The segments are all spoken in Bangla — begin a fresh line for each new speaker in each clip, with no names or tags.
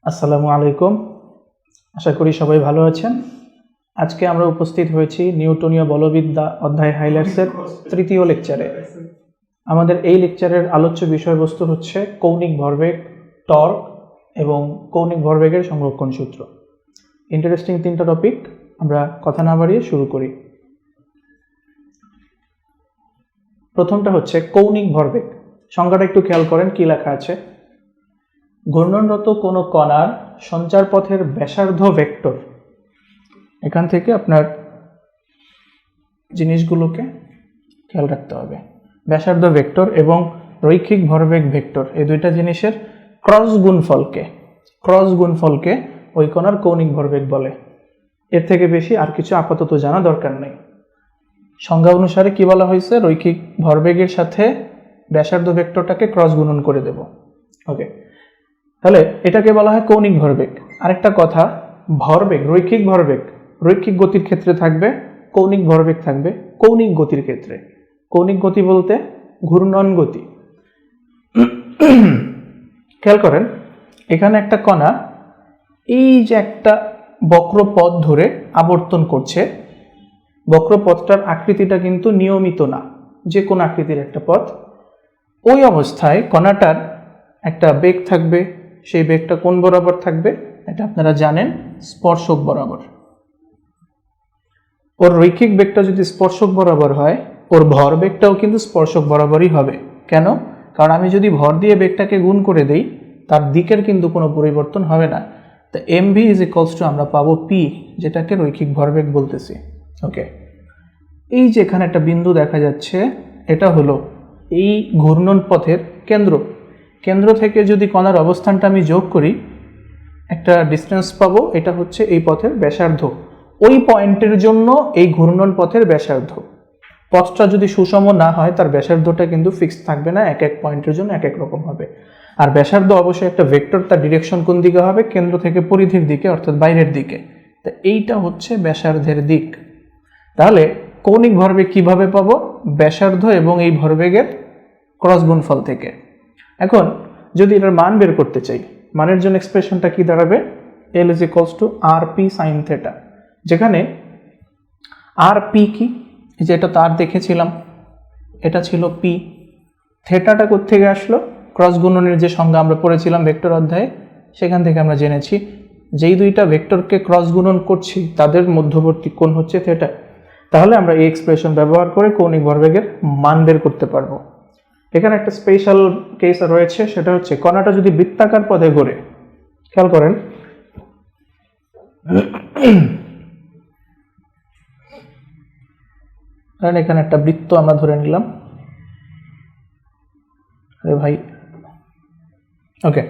আসসালামু আলাইকুম। আশা করি সবাই ভালো আছেন। আজকে আমরা উপস্থিত হয়েছি নিউটনীয় বলবিদ্যা অধ্যায় হাইলাইটসের তৃতীয় লেকচারে। আমাদের এই লেকচারের আলোচ্য বিষয়বস্তু হচ্ছে কৌণিক ভরবেগ, টর্ক এবং কৌণিক ভরবেগের সংরক্ষণ সূত্র। ইন্টারেস্টিং তিনটা টপিক, আমরা কথা না বাড়িয়ে শুরু করি। প্রথমটা হচ্ছে কৌণিক ভরবেগ। সংজ্ঞাটা একটু খেয়াল করেন কি লেখা আছে। ঘূর্ণনরত কোনো কণার সঞ্চার পথের ব্যাসার্ধ ভেক্টর, এখান থেকে আপনার জিনিসগুলোকে খেয়াল রাখতে হবে। ব্যাসার্ধ ভেক্টর এবং রৈখিক ভরবেগ ভেক্টর, এই দুইটা জিনিসের ক্রস গুণফলকে ওই কণার কৌণিক ভরবেগ বলে। এর থেকে বেশি আর কিছু আপাতত জানা দরকার নেই। সংজ্ঞা অনুসারে কি বলা হয়েছে, রৈখিক ভরবেগের সাথে ব্যাসার্ধ ভেক্টরটাকে ক্রস গুণন করে দেব। ওকে, তাহলে এটাকে বলা হয় কৌণিক ভরবেগ। আরেকটা কথা, ভরবেগ, রৈখিক গতির ক্ষেত্রে থাকবে, কৌণিক ভরবেগ থাকবে কৌণিক গতির ক্ষেত্রে। কৌণিক গতি বলতে ঘূর্ণন গতি। খেয়াল করেন, এখানে একটা কণা এই যে একটা বক্রপথ ধরে আবর্তন করছে, বক্রপথটার আকৃতিটা কিন্তু নিয়মিত না, যে কোনো আকৃতির একটা পথ। ওই অবস্থায় কণাটার একটা বেগ থাকবে, সেই বেগটা কোন বরাবর থাকবে এটা আপনারা জানেন, স্পর্শক বরাবর। ওর রৈখিক বেগটা যদি স্পর্শক বরাবর হয়, ওর ভর বেগটাও কিন্তু স্পর্শক বরাবরই হবে। কেন? কারণ আমি যদি ভর দিয়ে বেগটাকে গুণ করে দেই, তার দিকের কিন্তু কোনো পরিবর্তন হবে না। তো mv = আমরা পাবো p, যেটাকে রৈখিক ভরবেগ বলতেছি। ওকে, এই যে এখানে একটা বিন্দু দেখা যাচ্ছে, এটা হলো এই ঘূর্ণন পথের কেন্দ্র থেকে যদি কণার অবস্থানটা আমি যোগ করি, একটা ডিস্টেন্স পাবো, এটা হচ্ছে এই পথের ব্যাসার্ধ। ওই পয়েন্টের জন্য এই ঘূর্ণন পথের ব্যাসার্ধ। পথটা যদি সুষম না হয়, তার ব্যাসার্ধটা কিন্তু ফিক্সড থাকবে না, এক এক পয়েন্টের জন্য এক এক রকম হবে। আর ব্যাসার্ধ অবশ্যই একটা ভেক্টর, তার ডিরেকশন কোন দিকে হবে, কেন্দ্র থেকে পরিধির দিকে, অর্থাৎ বাইরের দিকে। তো এইটা হচ্ছে ব্যাসার্ধের দিক। তাহলে কৌণিক ভরবেগ কিভাবে পাবো? ব্যাসার্ধ এবং এই ভরবেগের ক্রস গুণফল থেকে। এখন যদি এটার মান বের করতে চাই, মানের জন্য এক্সপ্রেশনটা কি দাঁড়াবে? L = rp sin θ, যেখানে rp কি, যে এটা তো আর দেখেছিলাম, এটা ছিল p। থেটাটা কোত্থেকে আসলো? ক্রস গুণনের যে সংজ্ঞা আমরা পড়েছিলাম ভেক্টর অধ্যায়ে, সেখান থেকে আমরা জেনেছি যেই দুইটা ভেক্টরকে ক্রস গুণন করছি তাদের মধ্যবর্তী কোণ হচ্ছে থেটা। তাহলে আমরা এই এক্সপ্রেশন ব্যবহার করে কৌণিক ভরবেগের মান বের করতে পারবো। এখানে একটা স্পেশাল কেস রয়েছে, সেটা হচ্ছে কণাটা যদি বৃত্তাকার পথে ঘোরে। খেয়াল করেন, এখানে একটা বৃত্ত আমরা ধরে নিলাম। আরে ভাই, ওকে,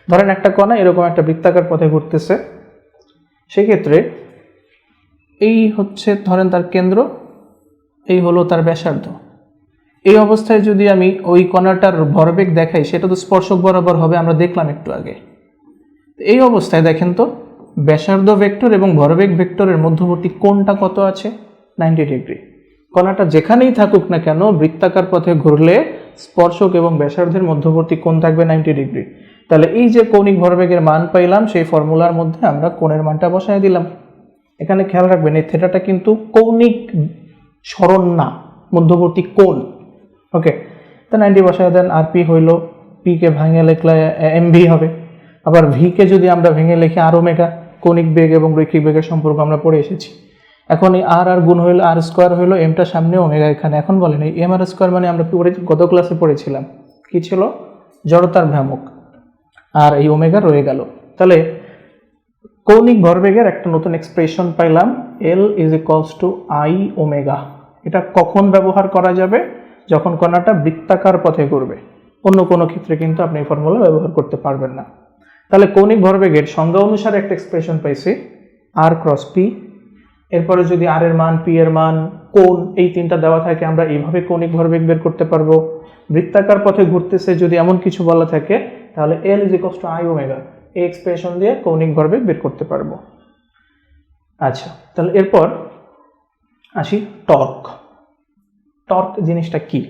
ধরেন একটা কণা এরকম একটা বৃত্তাকার পথে ঘুরতেছে। সেক্ষেত্রে এই হচ্ছে ধরেন তার কেন্দ্র, এই হলো তার ব্যাসার্ধ। এই অবস্থায় যদি আমি ওই কণাটার ভরবেগ দেখাই, সেটা তো স্পর্শক বরাবর হবে, আমরা দেখলাম একটু আগে। এই অবস্থায় দেখেন তো, ব্যাসার্ধ ভেক্টর এবং ভরবেগ ভেক্টরের মধ্যবর্তী কোণটা কত আছে? 90 ডিগ্রি। কণাটা যেখানেই থাকুক না কেন, বৃত্তাকার পথে ঘুরলে স্পর্শক এবং ব্যাসার্ধের মধ্যবর্তী কোণ থাকবে 90 ডিগ্রি। তাহলে এই যে কৌণিক ভরবেগের মান পাইলাম, সেই ফর্মুলার মধ্যে আমরা কোণের মানটা বসায় দিলাম। এখানে খেয়াল রাখবেন, এই থেটাটা কিন্তু কৌণিক সরণ না, মধ্যবর্তী কোণ। ওকে, তো 90 বসায় দেন, আর পি হইল, পি কে ভাঙে লিখলে mv হবে। আবার ভি কে যদি আমরা ভেঙে লিখি আর ওমেগা, কৌণিক বেগ এবং রৈখিক বেগের সম্পর্ক আমরা পড়ে এসেছি। এখন এই আর গুণ হইলো আর স্কোয়ার হইলো, এমটা সামনে ওমেগা এখানে। এখন বলেন এই এম আর স্কোয়ার মানে আমরা গত ক্লাসে পড়েছিলাম কি ছিল? জড়তার ভ্রামক। আর এই ওমেগা রয়ে গেল। তাহলে কৌণিক ভরবেগের একটা নতুন এক্সপ্রেশন পাইলাম, L = I ওমেগা। এটা কখন ব্যবহার করা যাবে? যখন কণাটা বৃত্তাকার পথে ঘুরবে। অন্য কোনো ক্ষেত্রে কিন্তু আপনি এই ফর্মুলা ব্যবহার করতে পারবেন না। তাহলে কৌণিক ভরবেগের সংজ্ঞা অনুসারে একটা এক্সপ্রেশন পাইছি, r × p। এরপরে যদি r এর মান, p এর মান, কোণ, এই তিনটা দেওয়া থাকে, আমরা এইভাবে কৌণিক ভরবেগ বের করতে পারবো। বৃত্তাকার পথে ঘুরতেছে যদি এমন কিছু বলা থাকে, তাহলে L = I ওমেগা, এই এক্সপ্রেশন দিয়ে কৌণিক ভরবেগ বের করতে পারবো। আচ্ছা, তাহলে এরপর আসি টর্ক। টর্ক জিনিসটা কি?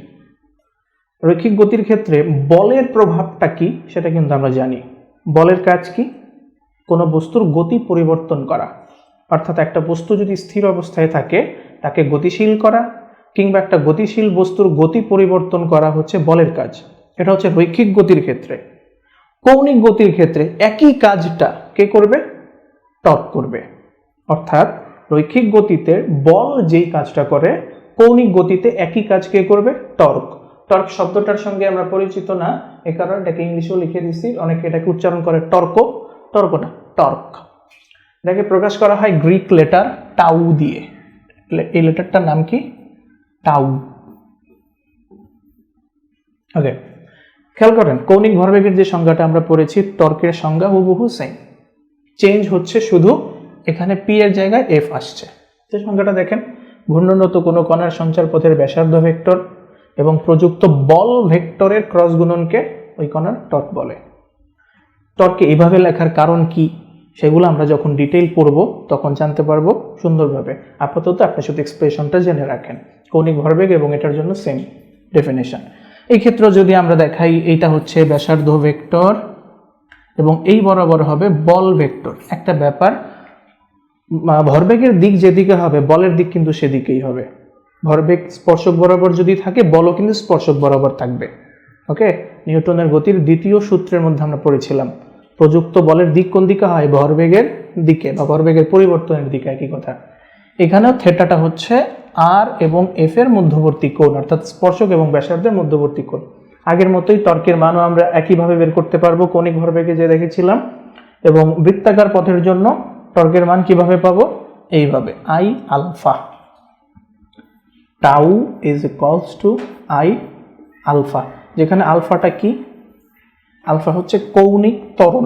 রৈখিক গতির ক্ষেত্রে বলের প্রভাবটা কি সেটা কিন্তু আমরা জানি। বলের কাজ কি? কোনো বস্তুর গতি পরিবর্তন করা, অর্থাৎ একটা বস্তু যদি স্থির অবস্থায় থাকে তাকে গতিশীল করা, কিংবা একটা গতিশীল বস্তুর গতি পরিবর্তন করা হচ্ছে বলের কাজ। এটা হচ্ছে রৈখিক গতির ক্ষেত্রে। কৌণিক গতির ক্ষেত্রে একই কাজটা কে করবে? টর্ক করবে। অর্থাৎ রৈখিক গতিতে বল যেই কাজটা করে, কৌণিক গতিতে একই কাজ কে করবে? টর্ক। টর্ক শব্দটার সঙ্গে আমরা পরিচিত না, এ কারণে এটাকে ইংলিশেও লিখে দিচ্ছি। অনেকে এটাকে উচ্চারণ করে টর্ক, টর্ক না, টর্ক। এটাকে প্রকাশ করা হয় গ্রিক লেটার টাউ দিয়ে। এই লেটারটার নাম কি? টাউ। ওকে, খেয়াল করেন কৌণিক ভরবেগের যে সংজ্ঞাটা আমরা পড়েছি, টর্কের সংজ্ঞা হুবহু সেম, চেঞ্জ হচ্ছে শুধু এখানে পি এর জায়গায় এফ আসছে। যে সংজ্ঞাটা দেখেন, ঘূর্ণনত কোনো কণার সঞ্চার পথের ব্যাসার্ধ ভেক্টর এবং প্রযুক্ত বল ভেক্টরের ক্রস গুণনকে ওই কণার টর্ক বলে। টর্ককে এইভাবে লেখার কারণ কি সেগুলো আমরা যখন ডিটেইল পড়ব তখন জানতে পারবো সুন্দরভাবে। আপাতত আপনি শুধু এক্সপ্রেশনটা জেনে রাখেন, কৌণিক ভরবেগ এবং এটার জন্য সেম ডেফিনেশন। এই ক্ষেত্রে যদি আমরা দেখাই, এইটা হচ্ছে ব্যাসার্ধ ভেক্টর এবং এই বরাবর হবে বল ভেক্টর। একটা ব্যাপার, ভরবেগের দিক যেদিকে হবে বলের দিক কিন্তু সেদিকেই হবে। ভরবেগ স্পর্শক বরাবর যদি থাকে, বলও কিন্তু স্পর্শক বরাবর থাকবে। ওকে, নিউটনের গতির দ্বিতীয় সূত্রের মধ্যে আমরা পড়েছিলাম প্রযুক্ত বলের দিক কোন দিকে হয়? ভরবেগের দিকে বা ভরবেগের পরিবর্তনের দিকে, একই কথা। এখানেও থেটাটা হচ্ছে আর এবং এফ এর মধ্যবর্তী কোণ, অর্থাৎ স্পর্শক এবং ব্যাসার্ধের মধ্যবর্তী কোণ। আগের মতোই টর্কের মানও আমরা একইভাবে বের করতে পারবো কৌণিক ভরবেগে যে দেখেছিলাম, এবং বৃত্তাকার পথের জন্য টর্কের মান কিভাবে পাবো? এইভাবে, I alpha, tau is equals to I alpha. যেখানে আলফাটা কি? আলফা হচ্ছে কৌণিক ত্বরণ।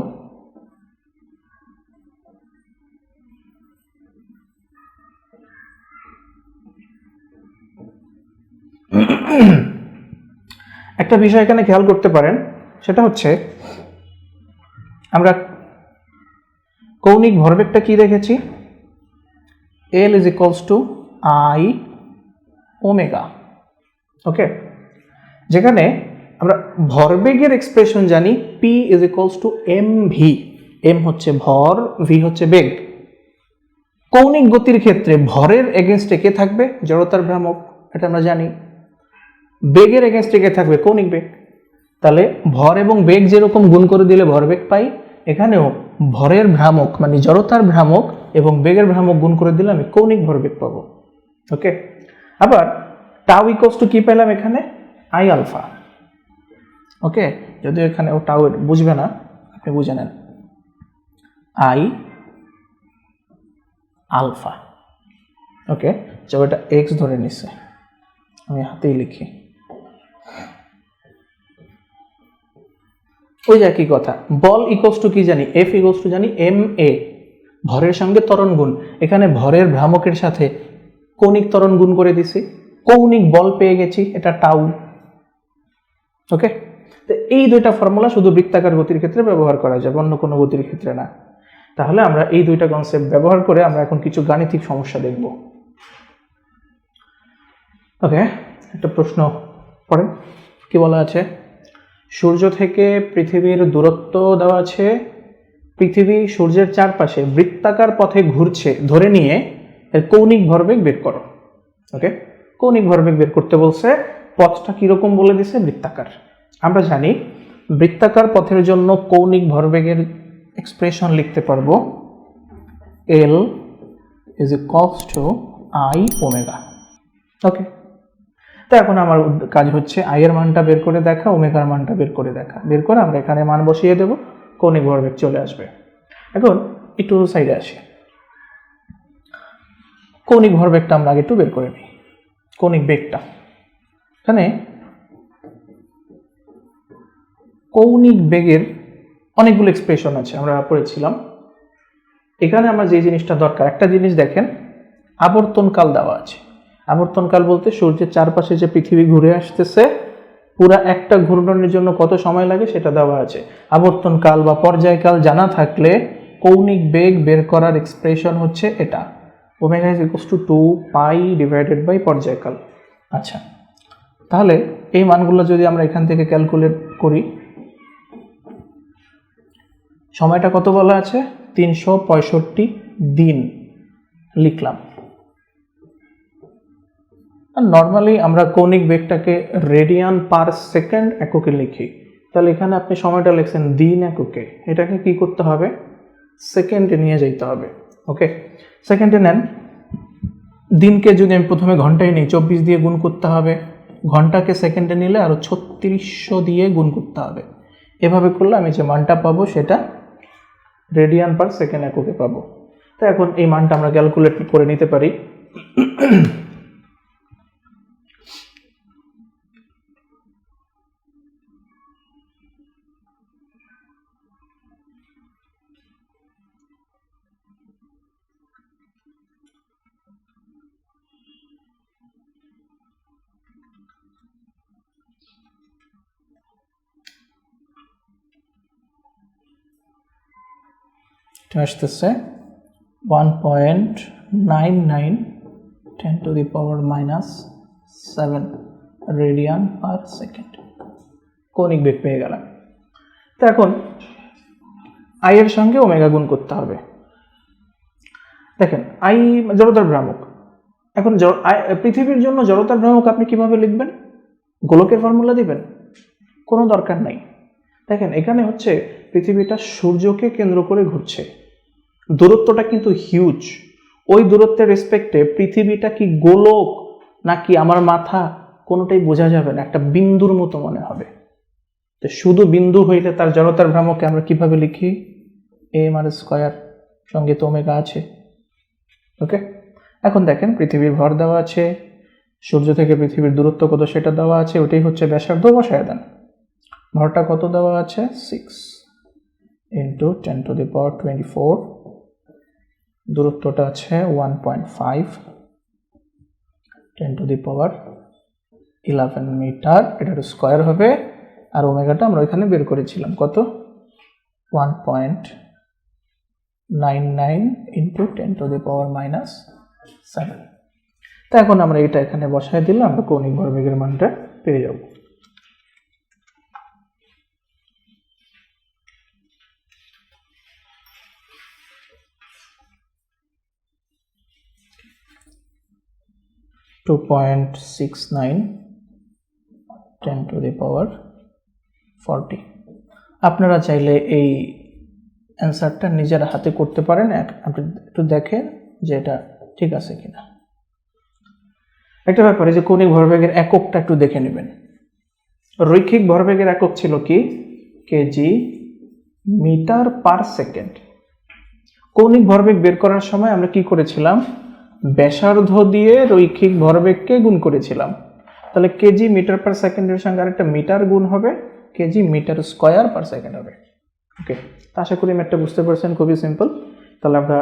একটা বিষয় এখানে খেয়াল করতে পারেন, সেটা হচ্ছে আমরা কৌণিক ভরবেগটা কি দেখেছি? L is equals to I omega. Okay, যেখানে আমরা ভরবেগের এক্সপ্রেশন জানি P is equals to M V. M হচ্ছে ভর, ভি হচ্ছে বেগ। কৌণিক গতির ক্ষেত্রে ভরের এগেনস্টে কে থাকবে? জড়তার ভ্রামক, এটা আমরা জানি। বেগের এগেনস্টে কে থাকবে? কৌণিক বেগ। তাহলে ভর এবং বেগ যেরকম গুণ করে দিলে ভরবেগ পাই, এখানেও ভরের ভ্রামক মানে জড়তার ভ্রামক এবং বেগের ভ্রামক গুণ করে দিলে আমি কৌণিক ভরবেগ পাবো। ওকে, আবার টাউ ইকুয়ালস টু কি পেলাম এখানে? I alpha. ওকে, যদিও এখানে ও টাউ বুঝবে না, আপনি বুঝে নেন, আই আলফা। ওকে, চলো এটা এক্স ধরে নিচ্ছে, আমি হাতেই লিখি। ওই যে একই কথা, বল ইকুয়ালস টু কি জানি? এফ ইকুয়ালস টু জানি এম এ, ভরের সঙ্গে ত্বরণ গুণ। এখানে ভরের ভ্রামকের সাথে কৌণিক ত্বরণ গুণ করে দিছি, কৌণিক বল পেয়ে গেছি, এটা টাউ। ওকে, তো এই দুইটা ফর্মুলা শুধু বৃত্তাকার গতির ক্ষেত্রে ব্যবহার করা যাবে, অন্য কোনো গতির ক্ষেত্রে না। তাহলে আমরা এই দুইটা কনসেপ্ট ব্যবহার করে আমরা এখন কিছু গাণিতিক সমস্যা দেখব। ওকে, একটা প্রশ্ন পড়েন, কি বলা আছে? সূর্য থেকে পৃথিবীর দূরত্ব দেওয়া আছে, পৃথিবী সূর্যের চারপাশে বৃত্তাকার পথে ঘুরছে ধরে নিয়ে এর কৌণিক ভরবেগ বের করো। ওকে, কৌণিক ভরবেগ বের করতে বলছে, পথটা কিরকম বলে দিছে? বৃত্তাকার। আমরা জানি বৃত্তাকার পথের জন্য কৌণিক ভরবেগের এক্সপ্রেশন লিখতে পারবো L is equals to I omega. Okay, তো এখন আমার কাজ হচ্ছে আই এর মানটা বের করে দেখা, ওমেগার মানটা বের করে দেখা, বের করে আমরা এখানে মান বসিয়ে দেব, কৌণিক ভরবেগ চলে আসবে। এখন একটু সাইডে আসি, কৌণিক ভরবেগটা আমরা আগে একটু বের করে নিই। কৌণিক বেগটা, এখানে কৌণিক বেগের অনেকগুলো এক্সপ্রেশন আছে, আমরা পড়েছিলাম। এখানে আমার যে জিনিসটা দরকার, একটা জিনিস দেখেন, আবর্তনকাল দেওয়া আছে। আবর্তনকাল বলতে সূর্যের চারপাশে যে পৃথিবী ঘুরে আসতেছে, পুরা একটা ঘূর্ণনের জন্য কত সময় লাগে সেটা দেওয়া আছে। আবর্তনকাল বা পর্যায়কাল জানা থাকলে কৌণিক বেগ বের করার এক্সপ্রেশন হচ্ছে এটা, omega is equals to 2 pi divided by পর্যায়কাল। আচ্ছা, তাহলে এই মানগুলো যদি আমরা এখান থেকে ক্যালকুলেট করি, সময়টা কত বলা আছে? 365 দিন লিখলাম। আর নর্মালি আমরা কৌণিক বেগটাকে রেডিয়ান পার সেকেন্ড এককে লিখি, তাহলে এখানে আপনি সময়টা লিখছেন দিন এককে, এটাকে কি করতে হবে, সেকেন্ডে নিয়ে যেতে হবে। ওকে, সেকেন্ডে নেন। দিনকে যদি আমি প্রথমে ঘন্টায় নিই, 24 দিয়ে গুণ করতে হবে, ঘন্টাকে সেকেন্ডে নিলে আরও 3600 দিয়ে গুণ করতে হবে। এভাবে করলে আমি যে মানটা পাবো সেটা রেডিয়ান পার সেকেন্ড এককে পাবো। তো এখন এই মানটা আমরা ক্যালকুলেট করে নিতে পারি। আসতেছে 1.99 10⁻⁻7 রেডিয়ান পার সেকেন্ড কৌণিক বেগ পেয়ে গেলাম। তো এখন আই এর সঙ্গে ওমেগা গুণ করতে হবে। দেখেন আই জড়তার ভ্রামক। এখন পৃথিবীর জন্য জড়তার ভ্রামক আপনি কিভাবে লিখবেন, গোলকের ফর্মুলা দিবেন, কোনো দরকার নাই। দেখেন এখানে হচ্ছে পৃথিবীটা সূর্যকে কেন্দ্র করে ঘুরছে, দূরত্বটা কিন্তু হিউজ। ওই দূরত্বের রেসপেক্টে পৃথিবীটা কি গোলক নাকি আমার মাথা কোনোটাই বোঝা যাবে না, একটা বিন্দুর মতো মনে হবে। তো শুধু বিন্দু হইলে তার জড়তার ভ্রামককে আমরা কিভাবে লিখি, a/r² সঙ্গে তো ওমেগা আছে। ওকে, এখন দেখেন পৃথিবীর ভর দেওয়া আছে, সূর্য থেকে পৃথিবীর দূরত্ব কত সেটা দেওয়া আছে, ওটাই হচ্ছে ব্যাসার্ধ, বসায় দেন। ভরটা কত দেওয়া আছে, 6 × 10⁻24, দূরত্বটা আছে 1.5 10⁻11 মিটার, এটা স্কয়ার হবে। আর ওমেগাটা আমরা ওইখানে বের করেছিলাম কত, 1.99 × 10⁻⁻7। তো এখন আমরা এটা এখানে বসায় দিলে আমরা কৌণিক ভরবেগের মানটা পেয়ে যাব। (2.69 10⁻40) আপনারা চাইলে এই অ্যান্সারটা নিজের হাতে করতে পারেন, আপনি একটু দেখেন যে এটা ঠিক আছে কিনা। একটা ব্যাপারে যে কৌণিক ভরবেগের এককটা একটু দেখে নেবেন। রৈখিক ভরবেগের একক ছিল কি, কেজি মিটার পার সেকেন্ড। কৌণিক ভরবেগ বের করার সময় আমরা কি করেছিলাম, ব্যাসার্ধ দিয়ে রৈখিক ভরবেগকে গুণ করেছিলাম। তাহলে কেজি মিটার পার সেকেন্ডের সঙ্গে আরেকটা মিটার গুণ হবে, KG meter square per second হবে। ওকে, আশা করি ম্যাথটা বুঝতে পারছেন, খুবই সিম্পল। তাহলে আমরা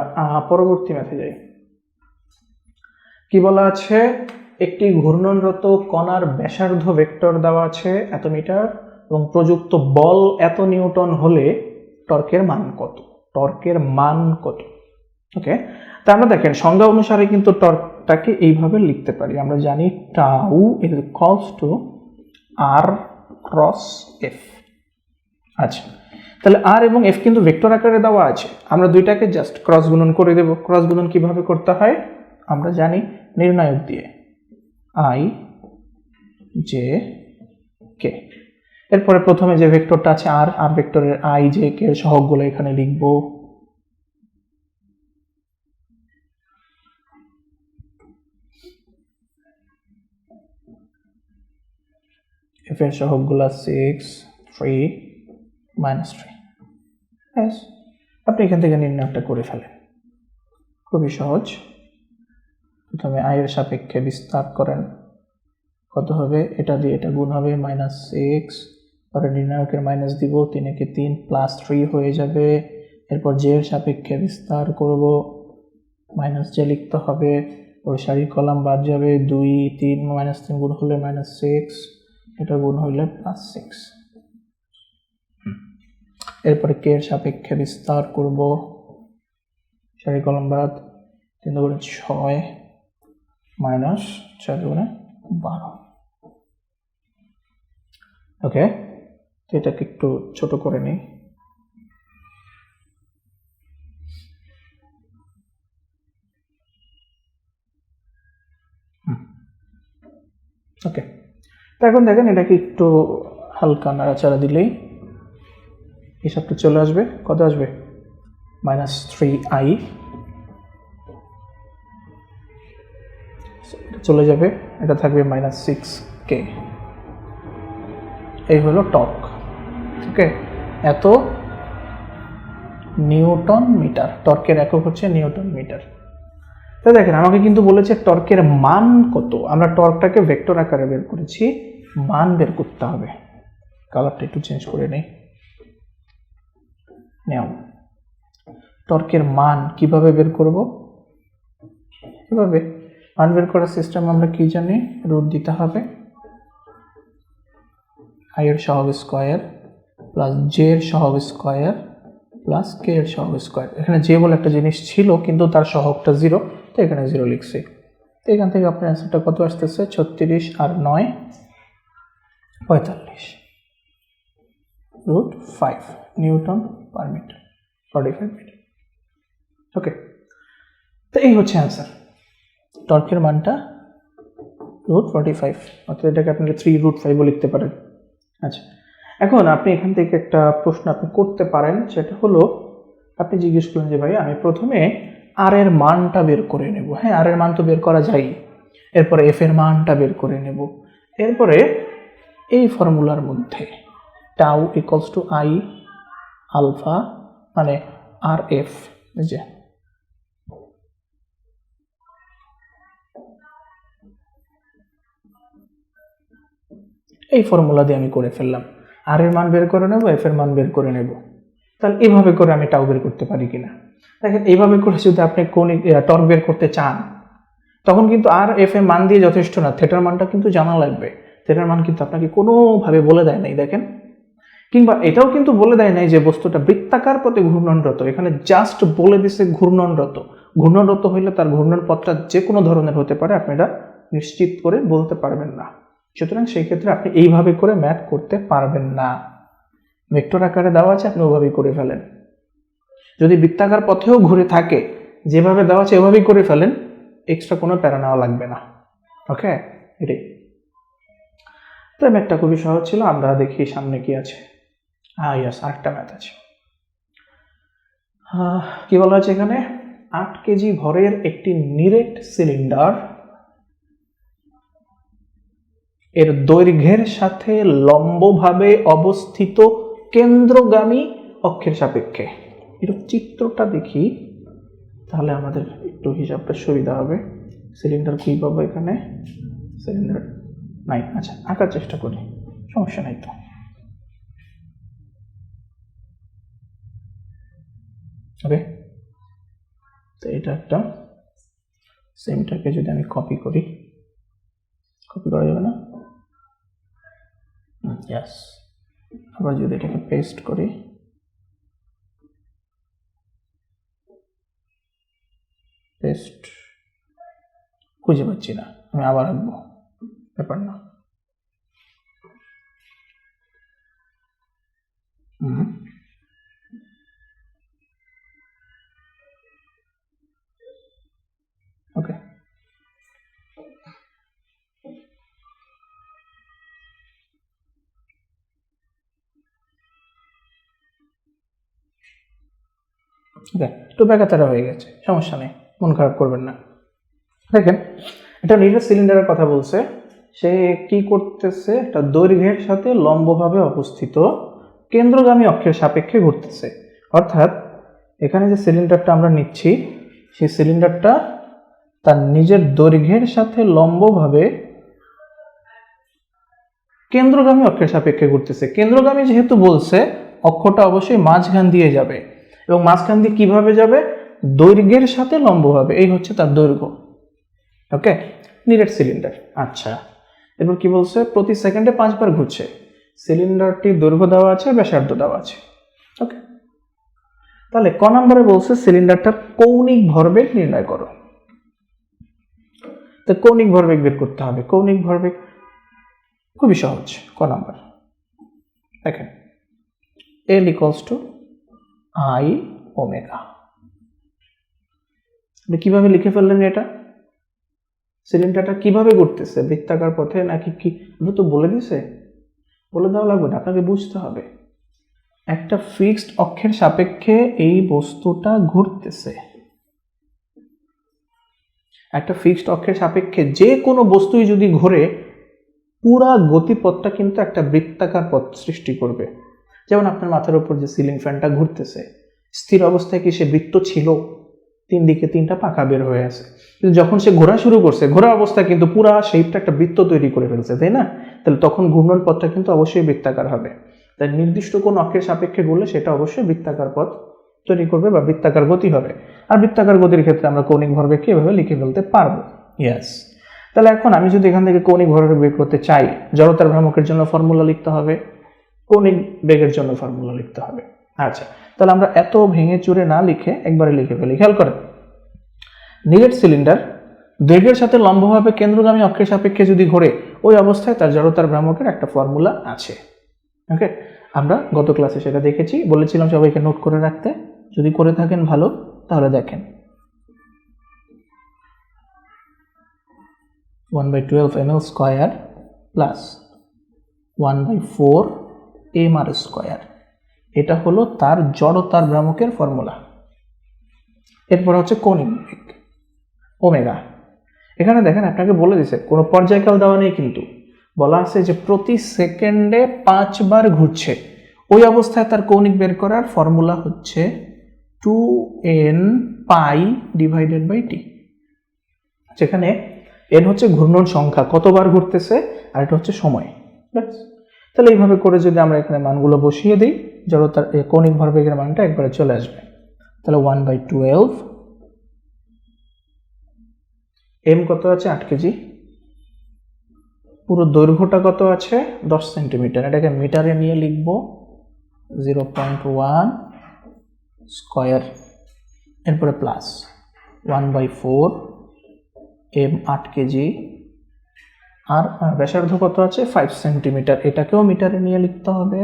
পরবর্তী ম্যাথে যাই। কি বলা আছে, একটি ঘূর্ণনরত কণার ব্যাসার্ধ ভেক্টর দেওয়া আছে এত মিটার এবং প্রযুক্ত বল এত নিউটন হলে টর্কের মান কত, টর্কের মান কত। ওকে, তা আমরা দেখেন সংজ্ঞা অনুসারে কিন্তু টর্কটাকে এইভাবে লিখতে পারি, আমরা জানি tau is equals to r cross F. আচ্ছা, তাহলে আর এবং এফ কিন্তু ভেক্টর আকারে দেওয়া আছে, আমরা দুইটাকে জাস্ট ক্রস গুণন করে দেব। ক্রস গুণন কিভাবে করতে হয় আমরা জানি, নির্ণায়ক দিয়ে আই জে কে। এরপরে প্রথমে যে ভেক্টরটা আছে আর, আর ভেক্টরের আই জে কে এর সহগগুলো এখানে লিখব। এফ এর সহগগুলো 6 3 -3। ব্যাস, আপনি এখান থেকে নির্ণয়টা করে ফেলেন, খুবই সহজ। প্রথমে আই এর সাপেক্ষে বিস্তার করেন, কত হবে, এটা দিয়ে এটা গুণ হবে -6, পরে নির্ণায়কের মাইনাস দিব, 3 × 3 +3 হয়ে যাবে। এরপর জে এর সাপেক্ষে বিস্তার করব, -j লিখতে হবে, ওর সারি কলাম বাদ যাবে, 2 3 -3 গুণ হলে -6, এটা গুণ হইলে +6। এরপরে কে এর সাপেক্ষে বিস্তার করব, সারি কলাম বাদ, 3 × 6 -4 × 12। ওকে, তো এটাকে একটু ছোট করে নিই। ওকে, তো এখন দেখেন এটাকে একটু হালকা নাড়াচাড়া দিলেই হিসাবটা চলে আসবে। কত আসবে? -3i চলে যাবে, এটা থাকবে -6k। এই হলো টর্ক। ওকে, এত নিউটন মিটার, টর্কের একক হচ্ছে নিউটন মিটার। তো দেখেন আমাকে কিন্তু বলেছে টর্কের মান কত। আমরা টর্কটাকে ভেক্টর আকারে বের করেছি, মান বের করতে হবে। কালারটা একটু চেঞ্জ করে নেই। নেও, টর্কের মান কিভাবে বের করব? কিভাবে মান বের করার সিস্টেম আমরা কি জানি? রুট দিতে হবে i এর সহগ স্কয়ার প্লাস j এর সহগ স্কয়ার প্লাস k এর সহগ স্কয়ার। এখানে j বলে একটা জিনিস ছিল কিন্তু তার সহগটা 0, তো এখানে 0 লিখছি। তো এখান থেকে আপনার অ্যান্সারটা কত আসতেছে? 36 আর 9 45 √5 নিউটন পার মিটার, 45 মিটার। ওকে, তো এই হচ্ছে অ্যান্সার। টর্কের মানটা √45, অর্থাৎ এটাকে আপনি 3√5 লিখতে পারেন। আচ্ছা, এখন আপনি এখান থেকে একটা প্রশ্ন আপনি করতে পারেন, সেটা হলো আপনি জিজ্ঞেস করেন যে ভাই আমি প্রথমে আর এর মানটা বের করে নেব। হ্যাঁ, আর এর মান তো বের করা যায়, এরপরে এফ এর মানটা বের করে নেব, এরপরে এই ফর্মুলার মধ্যে tau equals to I alpha মানে আর এফ, যে এই ফর্মুলা দিয়ে আমি করে ফেললাম। আর এর মান বের করে নেব, এফ এর মান বের করে নেব। তাহলে এইভাবে করে আমি টাউ বের করতে পারি কিনা? দেখেন এইভাবে করে যদি আপনি কৌণিক টর্ক বের করতে চান, তখন কিন্তু আর এফ এর মান দিয়ে যথেষ্ট না, থিটার মানটা কিন্তু জানা লাগবে। থিটার মান কিন্তু আপনাকে কোনোভাবে বলে দেয় নাই, দেখেন। কিংবা এটাও কিন্তু বলে দেয় নাই যে বস্তুটা বৃত্তাকার পথে ঘূর্ণনরত, এখানে জাস্ট বলে দিছে ঘূর্ণনরত। ঘূর্ণনরত হইলে তার ঘূর্ণন পথটা যে কোনো ধরনের হতে পারে, আপনি এটা নিশ্চিত করে বলতে পারবেন না। সুতরাং সেই ক্ষেত্রে আপনি এইভাবে করে ম্যাথ করতে পারবেন না। ভেক্টর আকারে দেওয়া আছে, আপনি ওভাবেই করে ফেলেন। যদি বৃত্তাকার পথেও ঘুরে থাকে, যেভাবে দেওয়া আছে এভাবেই করে ফেলেন, এক্সট্রা কোনো প্যারা নেওয়া লাগবে না। ওকে, এটাই। তো ম্যাথটা খুবই সহজ ছিল। আমরা দেখি সামনে কি আছে। ইয়েস, আরেকটা ম্যাথ আছে। কি বলা আছে এখানে? 8 কেজি ভরের একটি নিরেট সিলিন্ডার এর দৈর্ঘ্যের সাথে লম্বভাবে অবস্থিত কেন্দ্রগামী অক্ষের সাপেক্ষে। একটু চিত্রটা দেখি, তাহলে আমাদের একটু হিসাবটা সুবিধা হবে। সিলিন্ডার কি পাবো এখানে? সিলিন্ডার নাই। আচ্ছা, আঁকার চেষ্টা করি, সমস্যা নাই। তো ওকে, তো এটা একটা, সেমটাকে যদি আমি কপি করি, কপি করা যাবে না? ইয়েস। আবার যদি এটাকে পেস্ট করি, পেস্ট খুঁজে পাচ্ছি না, আমি আবার আঁকবো, ব্যাপার না। ওকে, ওকে, একটু ব্যাঘাতারা হয়ে গেছে, সমস্যা নেই, মন খারাপ করবেন না। দেখেন, এটা নিরেট সিলিন্ডারের কথা বলছে। সে কি করতেছে? একটা দৈর্ঘ্যের সাথে লম্বভাবে অবস্থিত কেন্দ্রগামী অক্ষের সাপেক্ষে ঘুরতেছে। অর্থাৎ এখানে যে সিলিন্ডারটা আমরা নিচ্ছি, সেই সিলিন্ডারটা তার নিজের দৈর্ঘ্যের সাথে লম্বভাবে কেন্দ্রগামী অক্ষের সাপেক্ষে ঘুরতেছে। কেন্দ্রগামী যেহেতু বলছে, অক্ষটা অবশ্যই মাঝখান দিয়ে যাবে, এবং মাঝখান দিয়ে কিভাবে যাবে? দৈর্ঘ্যের সাথে লম্বভাবে। এই হচ্ছে তার দৈর্ঘ্য। ওকে, নিরেট সিলিন্ডার। আচ্ছা, এরপর কি বলছে? প্রতি সেকেন্ডে 5 বার ঘুরছে। সিলিন্ডারটির দৈর্ঘ্য দেওয়া আছে, ব্যাসার্ধ দেওয়া আছে। ওকে, তাহলে ক নম্বরে বলছে সিলিন্ডারটার কৌণিক ভরবেগ নির্ণয় করো। তো কৌণিক ভরবেগ বের করতে হবে। কৌণিক ভরবেগ খুবই সহজ। ক নম্বর দেখেন, L equals to I omega. কিভাবে লিখে ফেললেন এটা? সিলিন্ডারটা কিভাবে ঘুরতেছে, বৃত্তাকার পথে নাকি কি, তো বলে দিছে, বলে দেওয়া লাগবে না, আপনাকে বুঝতে হবে। একটা ফিক্সড অক্ষের সাপেক্ষে এই বস্তুটা ঘুরতেছে। একটা ফিক্সড অক্ষের সাপেক্ষে যে কোনো বস্তুই যদি ঘোরে, পুরা গতিপথটা কিন্তু একটা বৃত্তাকার পথ সৃষ্টি করবে। যেমন আপনার মাথার উপর যে সিলিং ফ্যানটা ঘুরতেছে, স্থির অবস্থায় কি সে বৃত্ত ছিল? 3 দিকে 3টা পাখা বের হয়ে আছে, কিন্তু যখন সে ঘোরা শুরু করছে, ঘোরা অবস্থায় কিন্তু পুরা শেপটা একটা বৃত্ত তৈরি করে ফেলছে, তাই না? তাহলে তখন ঘূর্ণন পথটা কিন্তু অবশ্যই বৃত্তাকার হবে। তাই নির্দিষ্ট কোন অক্ষের সাপেক্ষে ঘুরলে সেটা অবশ্যই বৃত্তাকার পথ তৈরি করবে বা বৃত্তাকার গতি হবে। আর বৃত্তাকার গতির ক্ষেত্রে আমরা কৌণিক ভরবেগকে এভাবে লিখে ফেলতে পারবো। ইয়েস। তাহলে এখন আমি যদি এখান থেকে কৌণিক ভরবেগ বের করতে চাই, জড়তার ভ্রামকের জন্য ফর্মুলা লিখতে হবে, কৌণিক বেগের জন্য ফর্মুলা লিখতে হবে। আচ্ছা, তাহলে আমরা এত ভেঙে চুরে না লিখে একবারে লিখে ফেলি। খেয়াল করেন, নিরেট সিলিন্ডার দৈর্ঘ্যের সাথে লম্বভাবে কেন্দ্রগামী অক্ষের সাপেক্ষে যদি ঘোরে, ওই অবস্থায় তার জড়তার ভ্রামকের একটা ফর্মুলা আছে। ওকে, আমরা গত ক্লাসে সেটা দেখেছি, বলেছিলাম সবাইকে নোট করে রাখতে। যদি করে থাকেন ভালো, তাহলে দেখেন 1/12 ml square plus 1/4 mr square, এটা হলো তার জড়তার ভ্রামকের ফর্মুলা। এরপর হচ্ছে কৌণিক বেগ ওমেগা। এখানে দেখেন আপনাকে বলে দিছে কোনো পর্যায়কাল দেওয়া নেই, কিন্তু বলা আছে যে প্রতি সেকেন্ডে 5 বার ঘুরছে। ওই অবস্থায় তার কৌণিক বের করার ফর্মুলা হচ্ছে 2n pi divided by T, যেখানে n হচ্ছে ঘূর্ণন সংখ্যা, কতবার ঘুরতেছে, আর এটা হচ্ছে সময়। তাহলে এইভাবে করে যদি আমরা এখানে মানগুলো বসিয়ে দিই, জড়তার কৌণিক ভরবেগের মানটা একবারে চলে আসবে। তাহলে 1/12, m কত আছে 8 কেজি, পুরো দৈর্ঘ্যটা কত আছে 10 সেন্টিমিটার, এটাকে মিটারে নিয়ে লিখব 0.1 স্কয়ার, এরপরে প্লাস 1/4 m 8 কেজি, আর ব্যাসার্ধ কত আছে 5 সেন্টিমিটার, এটাকেও মিটারে নিয়ে লিখতে হবে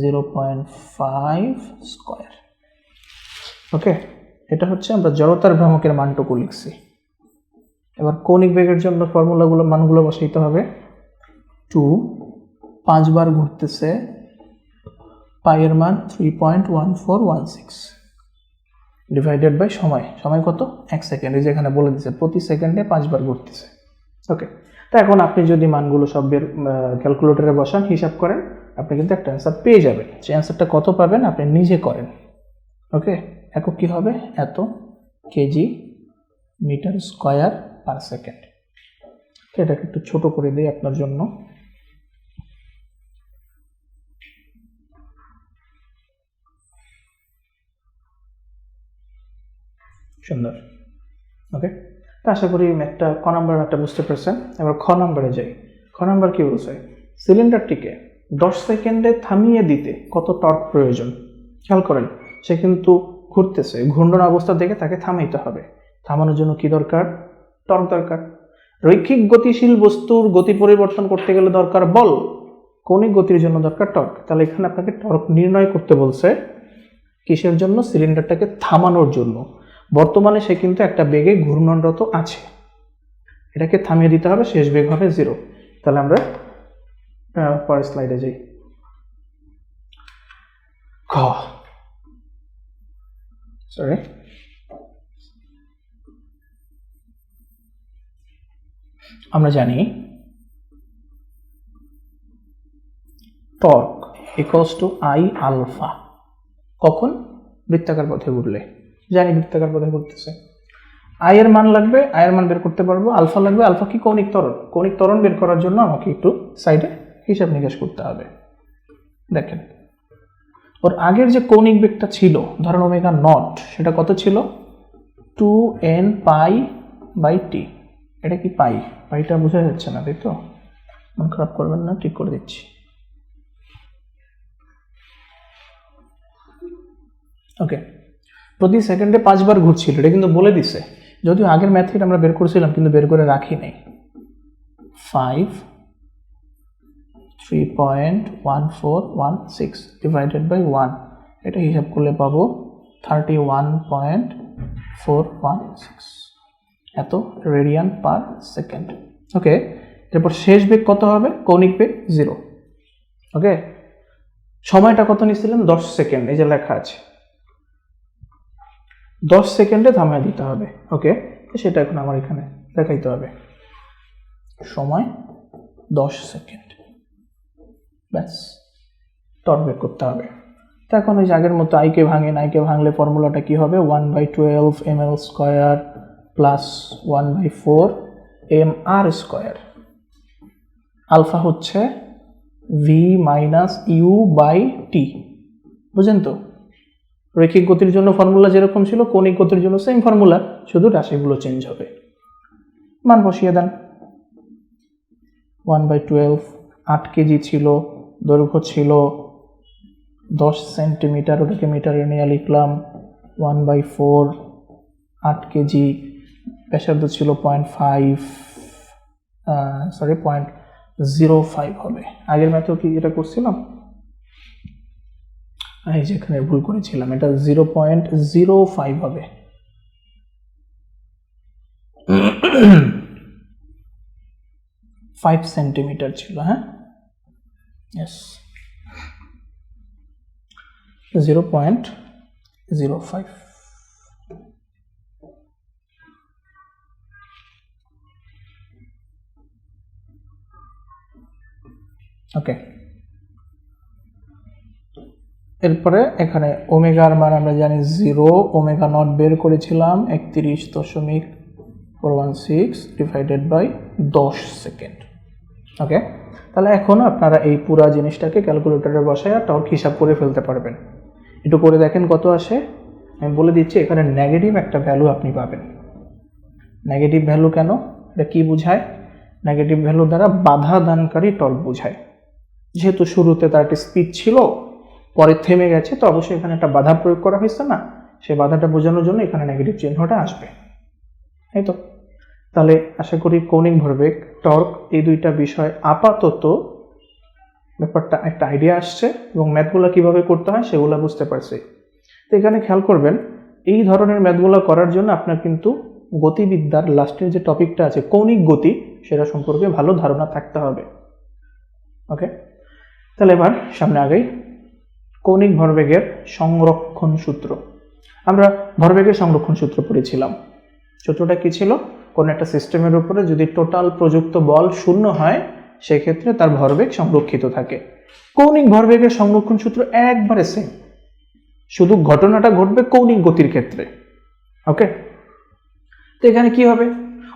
0.5 স্কয়ার। ওকে, এটা হচ্ছে আমরা জড়তার ভ্রামকের মানটুকু লিখছি। এবার কৌণিক বেগের জন্য ফর্মুলাগুলো মানগুলো বসাইতে হবে। 2 5 বার ঘুরতেছে, পাইয়ের মান 3.1416 ডিভাইডেড বাই সময়, সময় কত 1 সেকেন্ড, এই যেখানে বলে দিচ্ছে প্রতি সেকেন্ডে 5 বার ঘুরতেছে। ওকে, তো এখন আপনি যদি মানগুলো সব ক্যালকুলেটরে বসান, হিসাব করেন, আপনি কিন্তু একটা অ্যান্সার পেয়ে যাবেন। সেই অ্যান্সারটা কত পাবেন আপনি নিজে করেন। ওকে, একক কি হবে, এত KG meter square per second. এটাকে একটু ছোট করে দিই আপনার জন্য। সুন্দর। ওকে, তো আশা করি ম্যাথটা ক নাম্বার ম্যাথটা বুঝতে পারছেন। এবার খ নাম্বারে যাই। খ নাম্বার কি বলছে, সিলিন্ডারটিকে 10 সেকেন্ডে থামিয়ে দিতে কত টর্ক প্রয়োজন। খেয়াল করেন, সে কিন্তু ঘুরতেছে, ঘূর্ণন অবস্থা দেখে তাকে থামাইতে হবে। থামানোর জন্য কি দরকার, টর্ক দরকার। রৈখিক গতিশীল বস্তুর গতি পরিবর্তন করতে গেলে দরকার বল, কৌণিক গতির জন্য দরকার টর্ক। তাহলে এখানে আপনাকে টর্ক নির্ণয় করতে বলছে, কিসের জন্য, সিলিন্ডারটাকে থামানোর জন্য। বর্তমানে সে কিন্তু একটা বেগে ঘূর্ণনরত আছে, এটাকে থামিয়ে দিতে হবে, শেষ বেগ হবে 0। তাহলে আমরা পরের স্লাইডে যাই। আমরা জানি torque equals to I alpha, কখন, বৃত্তাকার পথে ঘুরলে। জানি বৃত্তাকার পথে ঘুরতেছে, আই এর মান লাগবে, আই এর মান বের করতে পারবো, আলফা লাগবে, আলফা কি কৌণিক ত্বরণ, কৌণিক ত্বরণ বের করার জন্য আমাকে একটু সাইডে হিসাব নিকাশ করতে হবে। দেখেন, ওর আগের যে কৌণিক বেগটা ছিল ধরেন ওমেগা নট, সেটা কত ছিল 2n পাই বাই টি। এটা কি পাই, পাইটা বোঝা যাচ্ছে না, তাই তো, মন খারাপ করবেন না, ঠিক করে দিচ্ছি। ওকে, প্রতি সেকেন্ডে 5 বার ঘুরছিল, এটা কিন্তু বলে দিছে, যদিও আগের ম্যাথড আমরা বের করেছিলাম কিন্তু বের করে রাখি নাই। 5 3.1416 ডিভাইডেড বাই 1, এটা হিসাব করলে পাবো 31.416। এত রেডিয়ান পার সেকেন্ড। ওকে, এরপর শেষ বেগ কত হবে? কৌণিক বেগ 0। ওকে, সময়টা কত নিয়েছিলেন? 10 সেকেন্ড, এই যে লেখা আছে 10 সেকেন্ডে থামিয়ে দিতে হবে। ওকে, সেটা এখন আমার এখানে দেখাইতে হবে। সময় 10 সেকেন্ড, ব্যাস টর্ক বের করতে হবে। তো এখন ওই আগের মতো আইকে ভাঙেন, আইকে ভাঙলে ফর্মুলাটা কি হবে? 1/12 ml² প্লাস 1/4 mr²। আলফা হচ্ছে v minus you by T, বুঝেন তো? রৈখিক গতির জন্য ফর্মুলা যেরকম ছিল, কৌণিক গতির জন্য সেম ফর্মুলা, শুধু রাশিগুলো চেঞ্জ হবে। মান বসিয়ে দেন। 1/12, 8 কেজি ছিল, দৈর্ঘ্য ছিল 10 সেন্টিমিটার, ওটাকে মিটারে নিয়ে লিখলাম 1/4, 8 কেজি, ব্যাসার্ধ ছিল 0.05 হবে। আগের ম্যাথেও কি এটা করছিলাম? এই যেখানে ভুল করেছিলাম, এটা 0.05 হবে। ফাইভ সেন্টিমিটার ছিল, হ্যাঁ, ইয়েস, 0.05। ওকে, এরপরে এখানে ওমেগার মান আমরা জানি 0, ওমেগা নট বের করেছিলাম 31.416 ডিভাইডেড বাই 10 সেকেন্ড। ওকে, তাহলে এখন আপনারা এই পুরা জিনিসটাকে ক্যালকুলেটরে বসায় টর্ক হিসাব করে ফেলতে পারবেন। একটু করে দেখেন কত আসে। আমি বলে দিচ্ছি, এখানে নেগেটিভ একটা ভ্যালু আপনি পাবেন। নেগেটিভ ভ্যালু কেন? এটা কি বোঝায়? নেগেটিভ ভ্যালু দ্বারা বাধা দানকারী টর্ক বোঝায়। যেহেতু শুরুতে তার একটা স্পিড ছিল, পরে থেমে গেছে, তো অবশ্যই এখানে একটা বাধা প্রয়োগ করা হয়েছে না, সেই বাধাটা বোঝানোর জন্য এখানে নেগেটিভ চিহ্নটা আসবে, তাই তো? তাহলে আশা করি কৌণিক ভরবেগ, টর্ক, এই দুইটা বিষয় আপাতত ব্যাপারটা একটা আইডিয়া আসছে, এবং ম্যাথগুলো কিভাবে করতে হয় সেগুলো বুঝতে পারছি। তো এখানে খেয়াল করবেন, এই ধরনের ম্যাথগুলো করার জন্য আপনার কিন্তু গতিবিদ্যার লাস্টের যে টপিকটা আছে কৌণিক গতি, সেটা সম্পর্কে ভালো ধারণা থাকতে হবে। ওকে, তাহলে এবার সামনে আগেই কৌণিক ভরবেগের সংরক্ষণ সূত্র। আমরা ভরবেগের সংরক্ষণ সূত্র পড়েছিলাম। সূত্রটা কি ছিল? কোন একটা সিস্টেমের উপরে যদি টোটাল প্রযুক্ত বল 0 হয়, সেক্ষেত্রে তার ভরবেগ সংরক্ষিত থাকে। কৌণিক ভরবেগের সংরক্ষণ সূত্র একবারে সেম, শুধু ঘটনাটা ঘটবে কৌণিক গতির ক্ষেত্রে। ওকে, তো এখানে কি হবে?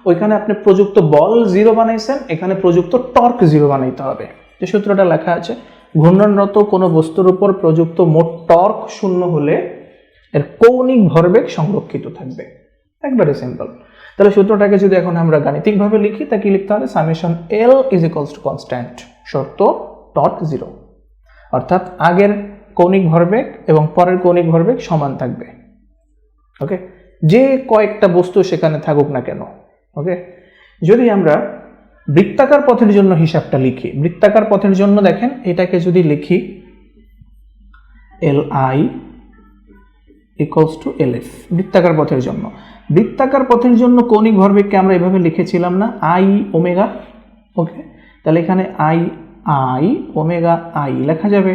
ওইখানে আপনি প্রযুক্ত বল 0 বানাইছেন, এখানে প্রযুক্ত টর্ক 0 বানাইতে হবে। যে সূত্রটা লেখা আছে, ঘূর্ণনরত কোনো বস্তুর উপর প্রযুক্ত মোট টর্ক 0 হলে এর কৌণিক ভরবেগ সংরক্ষিত থাকবে। একবারে সিম্পল। তাহলে সূত্রটাকে যদি এখন আমরা গাণিতিকভাবে লিখি, তা কি লিখতে হবে? Summation L is equals to constant, শর্ত টর্ক 0, অর্থাৎ আগের কৌণিক ভরবেগ এবং পরের কৌণিক ভরবেগ সমান থাকবে। ওকে, যে কয়েকটা বস্তু সেখানে থাকুক না কেন। ওকে, যদি আমরা বৃত্তাকার পথের জন্য হিসাবটা লিখি, বৃত্তাকার পথের জন্য দেখেন, এটাকে যদি লিখি Li ইকুয়ালস টু Lf, বৃত্তাকার পথের জন্য। বৃত্তাকার পথের জন্য কৌণিক ভরবেগকে আমরা এভাবে লিখেছিলাম না, আই ওমেগা। ওকে, তাহলে এখানে আই ওমেগা আই লেখা যাবে,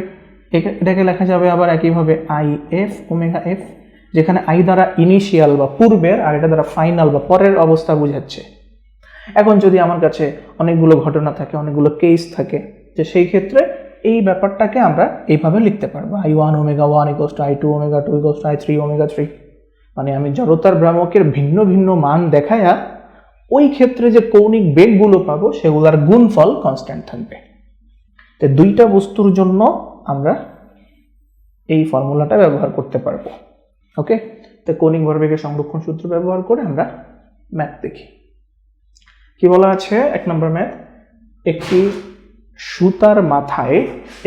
এটাকে লেখা যাবে আবার একইভাবে আই এফ ওমেগা এফ, যেখানে আই দ্বারা ইনিশিয়াল বা পূর্বের, আর এটা দ্বারা ফাইনাল বা পরের অবস্থা বোঝাচ্ছে। এখন যদি আমার কাছে অনেকগুলো ঘটনা থাকে, অনেকগুলো কেস থাকে, যে সেই ক্ষেত্রে এই ব্যাপারটাকে আমরা এইভাবে লিখতে পারবো, I1 omega 1 equals to I2 omega 2 equals to I3 omega 3। মানে আমি জড়তার ভ্রামকের ভিন্ন ভিন্ন মান দেখায়া ওই ক্ষেত্রে যে কৌণিক বেগগুলো পাবো সেগুলোর গুণফল কনস্ট্যান্ট থাকবে। তো দুইটা বস্তুর জন্য আমরা এই ফর্মুলাটা ব্যবহার করতে পারবো। ওকে, তো কৌণিক ভরবেগের সংরক্ষণ সূত্র ব্যবহার করে আমরা ম্যাথ দেখি। কি বলা আছে? 1 নম্বর ম্যাথ, একটি সুতার মাথায়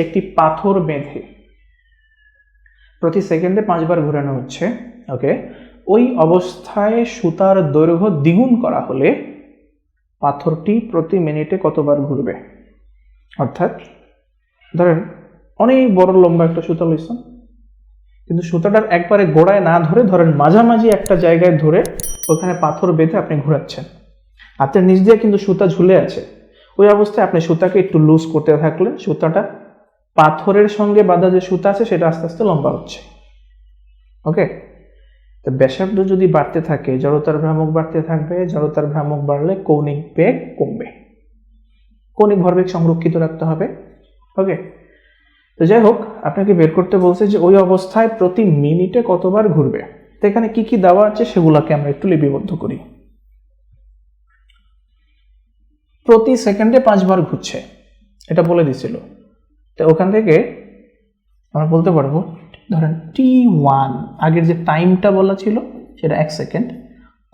একটি পাথর বেঁধে প্রতি সেকেন্ডে 5 বার ঘোরানো হচ্ছে। ওকে, ওই অবস্থায় সুতার দৈর্ঘ্য দ্বিগুণ করা হলে পাথরটি প্রতি মিনিটে কতবার ঘুরবে? অর্থাৎ ধরেন অনেক বড় লম্বা একটা সুতা লইছেন, কিন্তু সুতাটার একবারে গোড়ায় না ধরে, ধরেন মাঝামাঝি একটা জায়গায় ধরে ওখানে পাথর বেঁধে আপনি ঘোরাচ্ছেন, হাতের নিচ দিয়ে কিন্তু সুতা ঝুলে আছে, ওই অবস্থায় আপনি সুতাকে একটু লুজ করতে থাকলেন, সুতাটা পাথরের সঙ্গে বাঁধা যে সুতা আছে সেটা আস্তে আস্তে লম্বা হচ্ছে। ওকে, তো ব্যাসার্ধ যদি বাড়তে থাকে জড়তার ভ্রামক বাড়তে থাকবে, জড়তার ভ্রামক বাড়লে কৌণিক বেগ কমবে, কৌণিক ভরবেগ সংরক্ষিত রাখতে হবে। ওকে, তো যাই হোক, আপনাকে বের করতে বলছে যে ওই অবস্থায় প্রতি মিনিটে কতবার ঘুরবে। তো এখানে কি কি দেওয়া আছে সেগুলোকে আমরা একটু লিপিবদ্ধ করি। প্রতি সেকেন্ডে 5 বার ঘুরছে, এটা বলে দিছিল। তো ওখান থেকে আমরা বলতে পারবো, ধরেন t1, আগের যে টাইমটা বলা ছিল সেটা 1 সেকেন্ড,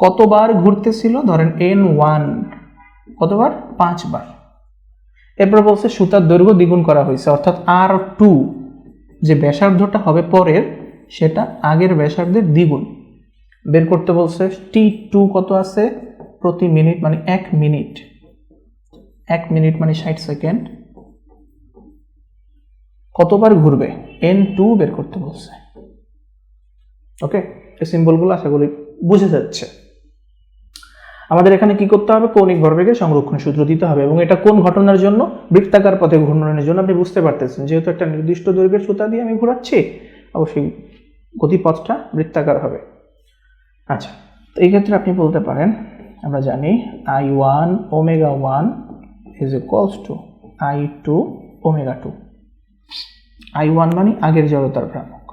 কতবার ঘুরতেছিল, ধরেন n1 কতবার, 5 বার। এরপর বলছে সুতার দৈর্ঘ্য দ্বিগুণ করা হয়েছে, অর্থাৎ r2 যে ব্যাসার্ধটা হবে পরের, সেটা আগের ব্যাসার্ধের দ্বিগুণ। বের করতে বলছে t2 কত আছে, প্রতি মিনিট মানে 1 মিনিট, 1 মিনিট মানে 60 সেকেন্ড, কতবার ঘুরবে, n2 বের করতে বলছে। ওকে, এই সিম্বলগুলো আশা করি বুঝে যাচ্ছে। আমাদের এখানে কি করতে হবে, কৌণিক ভরবেগের সংরক্ষণ সূত্র দিতে হবে, এবং এটা কোন ঘটনার জন্য, বৃত্তাকার পথে ঘূর্ণনের জন্য। আপনি বুঝতে পারতেছেন যেহেতু একটা নির্দিষ্ট দৈর্ঘ্যের সুতা দিয়ে আমি ঘোরাচ্ছি, অবশ্যই গতিপথটা বৃত্তাকার হবে। আচ্ছা, তো এই ক্ষেত্রে আপনি বলতে পারেন, আমরা জানি I1 ω1 is equals to I2 ω2। I1 মানে আগের জড়তার ভ্রামক,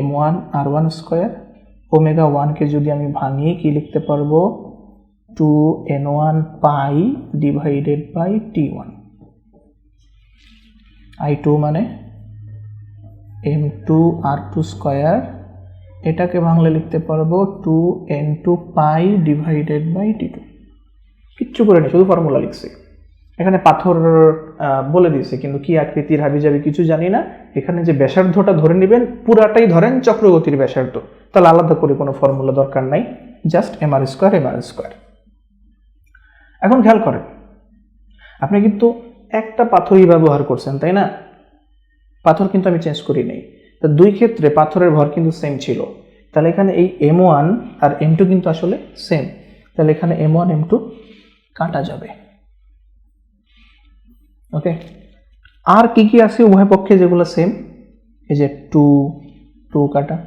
m1 r1 স্কয়ার, ω1 কে যদি আমি ভাঙিয়ে কি লিখতে পারবো, 2n1 pi divided by t1। I2 মানে m2 r2 স্কয়ার, এটাকে ভাঙলে লিখতে পারবো 2n2 pi divided by t2। কিচ্ছু করে নেই, শুধু ফর্মুলা লিখছি। এখানে পাথর বলে দিয়েছে, কিন্তু কি আকৃতির হাবি যাবি কিছু জানি না। এখানে যে ব্যাসার্ধটা ধরে নেবেন পুরাটাই ধরেন চক্রগতির ব্যাসার্ধ, তাহলে আলাদা করে কোনো ফর্মুলা দরকার নাই, just mr square mr square. এখন খেয়াল করেন, আপনি কিন্তু একটা পাথরই ব্যবহার করছেন, তাই না? পাথর কিন্তু আমি চেঞ্জ করি নাই, তো দুই ক্ষেত্রে পাথরের ভর কিন্তু সেম ছিল, তাহলে এখানে এই m1 আর m2 কিন্তু আসলে সেম, তাহলে এখানে m1 m2 কাটা যাবে। ওকে, আর কি কি আছে উভয় পক্ষে যেগুলো সেম, এই যে 2 কাটা,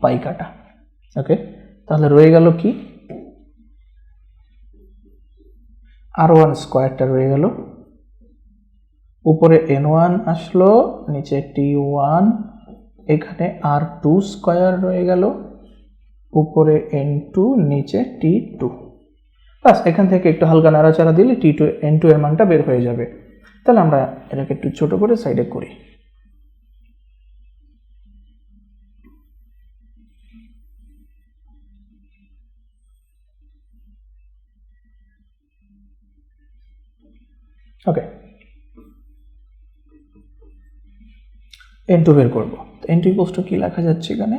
পাই কাটা। ওকে, তাহলে রয়ে গেল কি, r1 স্কয়ারটা রয়ে গেল, উপরে n1 আসলো, নিচে t1, এখানে r2 স্কয়ার রয়ে গেল, উপরে n2, নিচে t2। বাস, এখান থেকে একটু হালকা নাড়াচাড়া দিলে t2 n2 এর মানটা বের হয়ে যাবে। তাহলে আমরা এটাকে একটু ছোট করে সাইডে করি। ওকে, n2 বের করবো। n2 ইকুয়ালস টু কি লেখা যাচ্ছে এখানে,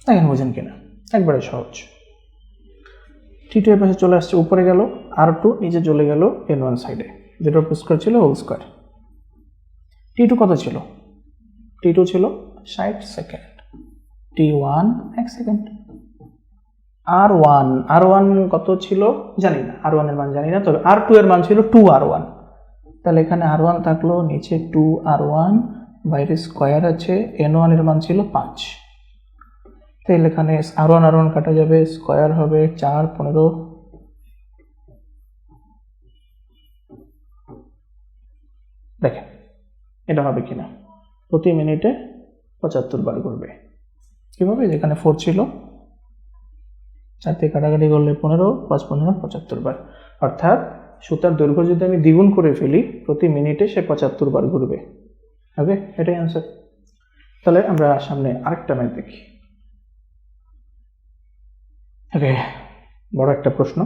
দেখেন বোঝেন কিনা, একবারে সহজ। t2 এর পাশে চলে আসছে, উপরে গেল r2, নিচে চলে গেল n1 সাইডে, যেটা স্কয়ার ছিল হোল স্কয়ার। t2 কত ছিল, t2 ছিল 60 সেকেন্ড, t1 1 সেকেন্ড। r1 কত ছিল জানি না, r1 এর মান জানি না, তবে r2 এর মান ছিল 2r1, তাহলে এখানে r1 থাকলো, নিচে 2r1, বাইরে স্কয়ার আছে, n1 এর মান ছিল 5, তাহলে এখানে r1 কাটা যাবে, স্কয়ার হবে 4 15। দেখেন এটা হবে কিনা, প্রতি মিনিটে 75 বার ঘুরবে। কিভাবে, যেখানে 4 ছিল, 4 থেকে কাটাকাটি করলে 15, 5 15 75 বার, অর্থাৎ সুতার দৈর্ঘ্য যদি আমি দ্বিগুণ করে ফেলি প্রতি মিনিটে সে 75 বার ঘুরবে। ওকে, এটাই অ্যান্সার। তাহলে আমরা সামনে আরেকটা ম্যাথ দেখি। ওকে, বড় একটা প্রশ্ন।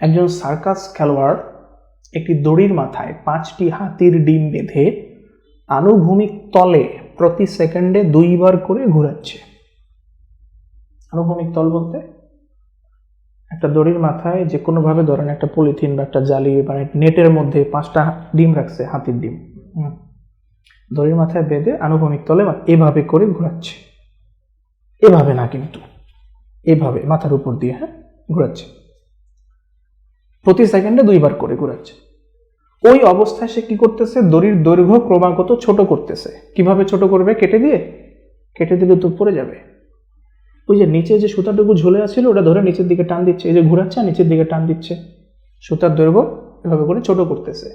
একজন সার্কাস খেলোয়াড় একটি দড়ির মাথায় 5টি হাতির ডিম বেঁধে আনুভূমিক তলে প্রতি সেকেন্ডে 2 বার করে ঘোরাচ্ছে। আনুভূমিক তল বলতে একটা দড়ির মাথায় যে কোনো ভাবে ধরেন একটা পলিথিন বা একটা জালি মানে নেটের মধ্যে 5টা ডিম রাখছে, হাতির ডিম, দড়ির মাথায় বেঁধে আনুভূমিক তলে এভাবে করে ঘোরাচ্ছে। এভাবে না, কিন্তু এভাবে মাথার উপর দিয়ে ঘোরাচ্ছে, প্রতি সেকেন্ডে 2 বার করে ঘোরাচ্ছে। ওই অবস্থায় সে কি করতেছে, দড়ির দৈর্ঘ্য ক্রমাগত ছোট করতেছে। কিভাবে ছোট করবে? কেটে দিলে তো পড়ে যাবে। ওই যে নিচে যে সুতাটুকু ঝুলে আছিল ওটা ধরে নিচের দিকে টান দিচ্ছে, এই যে ঘোরাচ্ছে নিচের দিকে টান দিচ্ছে, সুতার দৈর্ঘ্য এভাবে করে ছোট করতেছে।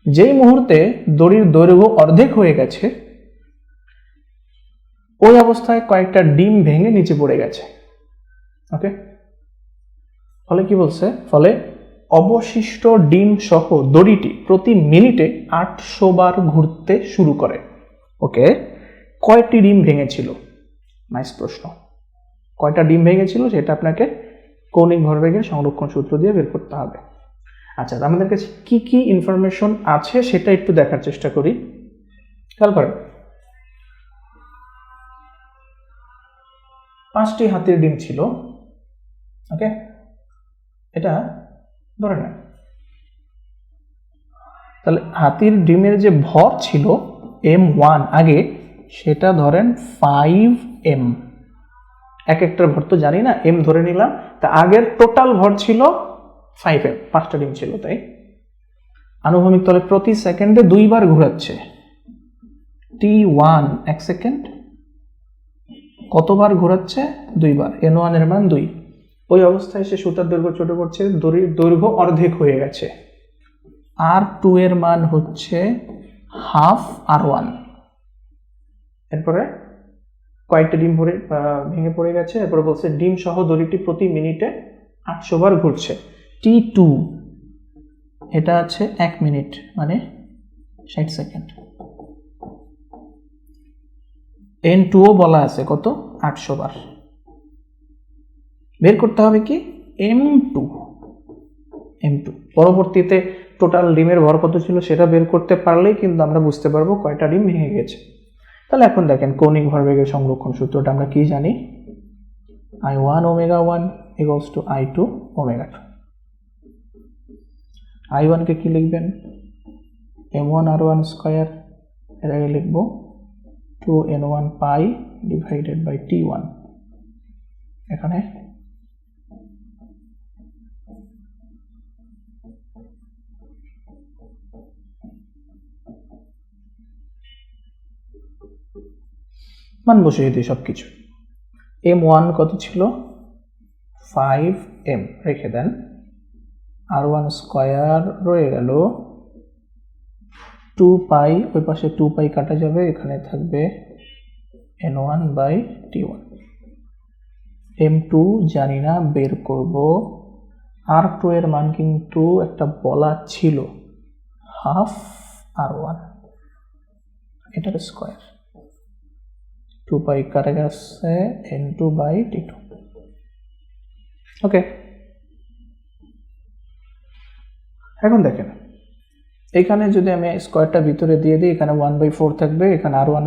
যেই মুহূর্তে দড়ির দৈর্ঘ্য অর্ধেক হয়ে গেছে, ওই অবস্থায় কয়েকটা ডিম ভেঙে নিচে পড়ে গেছে। ওকে, ফলে কি বলছে, ফলে অবশিষ্ট ডিম সহ দড়িটি প্রতি মিনিটে 800 বার ঘুরতে শুরু করে। ওকে, কয়টি ডিম ভেঙেছিল? নাইস প্রশ্ন। কয়টা ডিম ভেঙেছিল সেটা আপনাকে কৌণিক ভরবেগের সংরক্ষণ সূত্র দিয়ে বের করতে হবে। আচ্ছা, আমাদের কাছে কি কি ইনফরমেশন আছে সেটা একটু দেখার চেষ্টা করি। খেয়াল করেন, 5টি হাতির ডিম ছিল। ওকে, এটা ধরে নেন। তাহলে হাতির ডিমের যে ভর ছিল m1 আগে, সেটা ধরেন 5m। এক একটার ভর তো জানি না, m ধরে নিলাম। তা আগের টোটাল ভর ছিল 5m, 5টা ডিম ছিল। তাই আনুভূমিক তলে প্রতি সেকেন্ডে 2 বার ঘোরাচ্ছে। t1 এক সেকেন্ড, কতবার ঘোরাচ্ছে? 2 বার। n1 এর মান 2। ওই অবস্থায় সে সুতার দৈর্ঘ্য ছোট করছে, দড়ির দৈর্ঘ্য অর্ধেক হয়ে গেছে। r2 এর মান হচ্ছে হাফ r1। এরপরে কয়েকটা ডিম ভেঙে পড়ে গেছে। এরপরে বলছে ডিম সহ দড়িটি প্রতি মিনিটে 800 বার ঘুরছে। t2 এটা আছে 1 মিনিট, মানে 60 সেকেন্ড। n2 বলা আছে কত? 800 বার। বের করতে হবে কি? m2। পরবর্তীতে টোটাল ডিমের ভর কত ছিল সেটা বের করতে পারলেই কিন্তু আমরা বুঝতে পারবো কয়টা ডিম ভেঙে গেছে। তাহলে এখন দেখেন কৌণিক ভরবেগের সংরক্ষণ সূত্রটা আমরা কি জানি? I1 ω1 equals to I2 ω2। I1 কে কি লিখবেন? m1 r1 স্কয়ার, এর আগে লিখবো 2n1 pi divided by t1। এখানে মান বসিয়ে দিই সবকিছু। m1 কত ছিল? 5m রেখে দেন, r1 স্কয়ার রয়ে গেল 2 পাই, ওই পাশে 2 পাই কাটা যাবে, এখানে থাকবে n1 বাই t1। m2 জানি না, বের করব। r2 এর মান কিন্তু একটা বলা ছিল হাফ r1, এটার স্কয়ার। 2 পাই কাটা গেছে, n2 বাই t2। ওকে, এখন দেখেন এখানে যদি আমি স্কয়ারটা ভিতরে দিয়ে দিই, এখানে 1/4 থাকবে, এখানে r1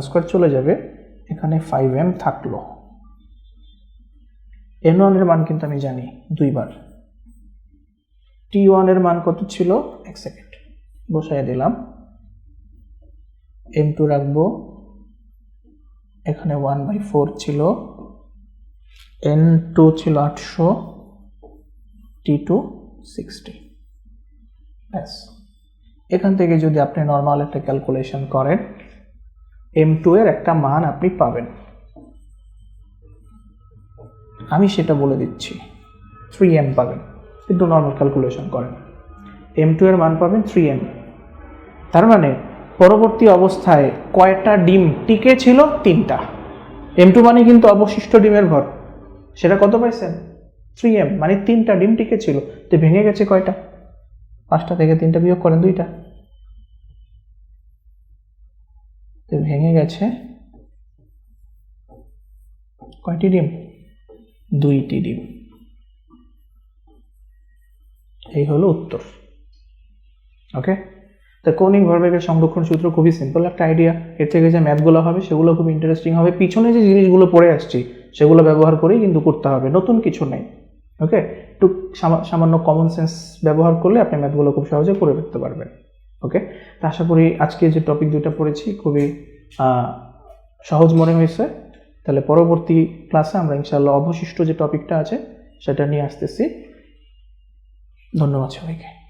স্কয়ার চলে যাবে, এখানে 5m থাকলো। n1 এর মান কিন্তু আমি জানি 2 বার। t1 এর মান কত ছিল? 1 সেকেন্ড, বসায় দিলাম। m2 রাখবো, এখানে 1/4 ছিল, n2 ছিল 800, t2 60। ব্যাস, এখান থেকে যদি আপনি নর্মাল একটা ক্যালকুলেশন করেন, m2 এর একটা মান আপনি পাবেন। আমি সেটা বলে দিচ্ছি, 3m পাবেন। কিন্তু নর্মাল ক্যালকুলেশন করেন, m2 এর মান পাবেন 3m। তার মানে পরবর্তী অবস্থায় কয়টা ডিম টিকে ছিল? 3টা। m2 মানে কিন্তু অবশিষ্ট ডিমের ভর, সেটা কত পাইছেন? 3m, মানে 3টা ডিম টিকে ছিল। তো ভেঙে গেছে কয়টা? 5টা থেকে 3টা বিয়োগ করেন, 2টা। তো ভেঙে গেছে কয়টি ডিম? 2টি ডিম। এই হলো উত্তর। ওকে, তা কৌণিক ভরবেগের সংরক্ষণ সূত্র খুবই সিম্পল একটা আইডিয়া, এর থেকে যে ম্যাথগুলো হবে সেগুলো খুব ইন্টারেস্টিং হবে, পিছনে যে জিনিসগুলো পড়ে আসছি সেগুলো ব্যবহার করেই কিন্তু করতে হবে, নতুন কিছু নেই। ওকে, একটু সামান্য কমন সেন্স ব্যবহার করলে আপনি ম্যাথগুলো খুব সহজে করে ফেলতে পারবেন। ওকে, তা আশা করি আজকে যে টপিক দুটো পড়েছি খুবই সহজ মনে হয়েছে। তাহলে পরবর্তী ক্লাসে আমরা ইনশাআল্লাহ অবশিষ্ট যে টপিকটা আছে সেটা নিয়ে আসতেছি। ধন্যবাদ সবাইকে।